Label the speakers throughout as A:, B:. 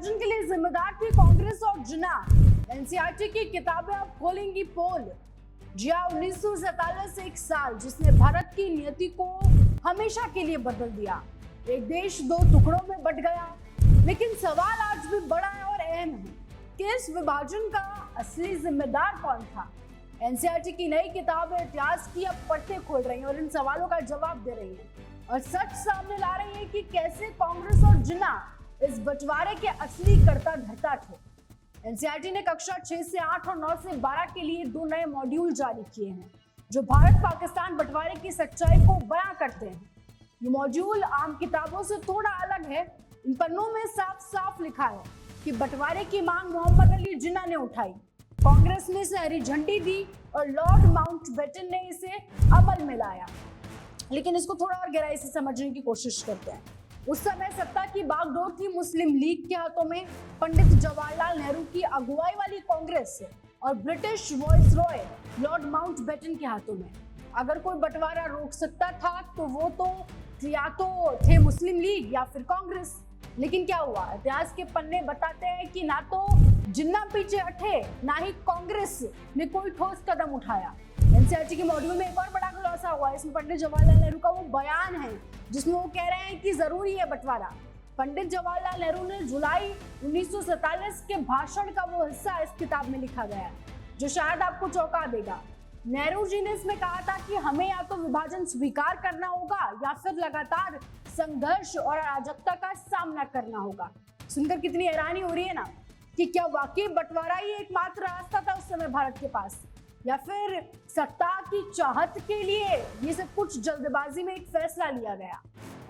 A: विभाजन के लिए जिम्मेदार थी कांग्रेस और जिन्ना। एनसीईआरटी की किताबें अब खोलेंगी पोल। जी हाँ, 1947 एक साल जिसने भारत की नियति को हमेशा के लिए बदल दिया। एक देश दो टुकड़ों में बंट गया, लेकिन सवाल आज भी बड़ा है और अहम है कि इस विभाजन का असली जिम्मेदार कौन था। एनसीईआरटी की नई किताबें इतिहास की अब पढ़ते खोल रही हैं और इन सवालों का जवाब दे रही हैं और सच सामने ला रही है कि कैसे कांग्रेस और जिन्ना इस बंटवारे के असली कर्ता धर्ता थे। एनसीईआरटी ने कक्षा 6 से 8 और 9 से 12 के लिए 2 नए मॉड्यूल जारी किए हैं जो भारत पाकिस्तान बंटवारे की सच्चाई को बयां करते हैं। ये मॉड्यूल आम किताबों से थोड़ा अलग है। इन पन्नों में साफ साफ लिखा है कि बंटवारे की मांग मोहम्मद अली जिन्ना ने उठाई, कांग्रेस ने इसे हरी झंडी दी और लॉर्ड माउंटबेटन ने इसे अमल में लाया। लेकिन इसको थोड़ा और गहराई से समझने की कोशिश करते हैं। उस समय सत्ता की बागडोर थी मुस्लिम लीग के हाथों में, पंडित जवाहरलाल नेहरू की अगुवाई वाली कांग्रेस और ब्रिटिश वाइसरॉय लॉर्ड माउंटबेटन के हाथों में। अगर कोई बंटवारा रोक सकता था तो वो तो या तो थे मुस्लिम लीग या फिर कांग्रेस। लेकिन क्या हुआ? इतिहास के पन्ने बताते हैं कि ना तो जिन्ना पीछे हटे, ना ही कांग्रेस ने कोई ठोस कदम उठाया। एनसीईआरटी के मॉड्यूल में एक और बड़ा खुलासा हुआ। इसमें पंडित जवाहरलाल नेहरू का वो बयान है जिसमें वो कह रहे हैं कि जरूरी है बंटवारा। पंडित जवाहरलाल नेहरू ने जुलाई 1947 के भाषण का वो हिस्सा इस किताब में लिखा गया है जो शायद आपको चौंका देगा। नेहरू जी ने इसमें कहा था कि हमें या तो विभाजन स्वीकार करना होगा या फिर लगातार संघर्ष और अराजकता का सामना करना होगा। सुनकर कितनी हैरानी हो रही है ना कि क्या वाकई बंटवारा ही एकमात्र रास्ता था उस समय भारत के पास, या फिर सत्ता की चाहत के लिए ये सब कुछ जल्दबाजी में एक फैसला लिया गया।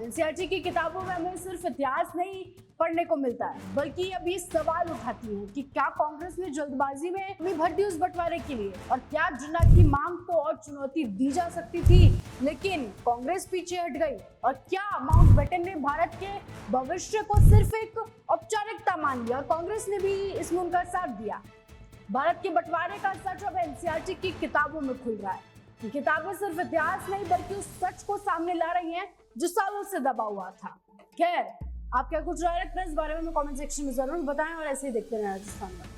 A: एनसीईआरटी की किताबों में हमें सिर्फ इतिहास नहीं पढ़ने को मिलता है, बल्कि अब ये सवाल उठाती है कि क्या कांग्रेस ने जल्दबाजी में अपनी भर दी उस बंटवारे के लिए, और क्या जिन्ना की मांग को और चुनौती दी जा सकती थी लेकिन कांग्रेस पीछे हट गई, और क्या माउंटबेटन ने भारत के भविष्य को सिर्फ एक औपचारिकता मान लिया और कांग्रेस ने भी इसमें उनका साथ दिया। भारत के बंटवारे का सच अब एनसीईआरटी की किताबों में खुल रहा है। ये किताबें सिर्फ इतिहास नहीं बल्कि उस सच को सामने ला रही हैं जो सालों से दबा हुआ था। खैर, आप क्या कुछ राय रखते हैं इस बारे में कमेंट सेक्शन में जरूर बताएं और ऐसे ही देखते रहें राजस्थान में।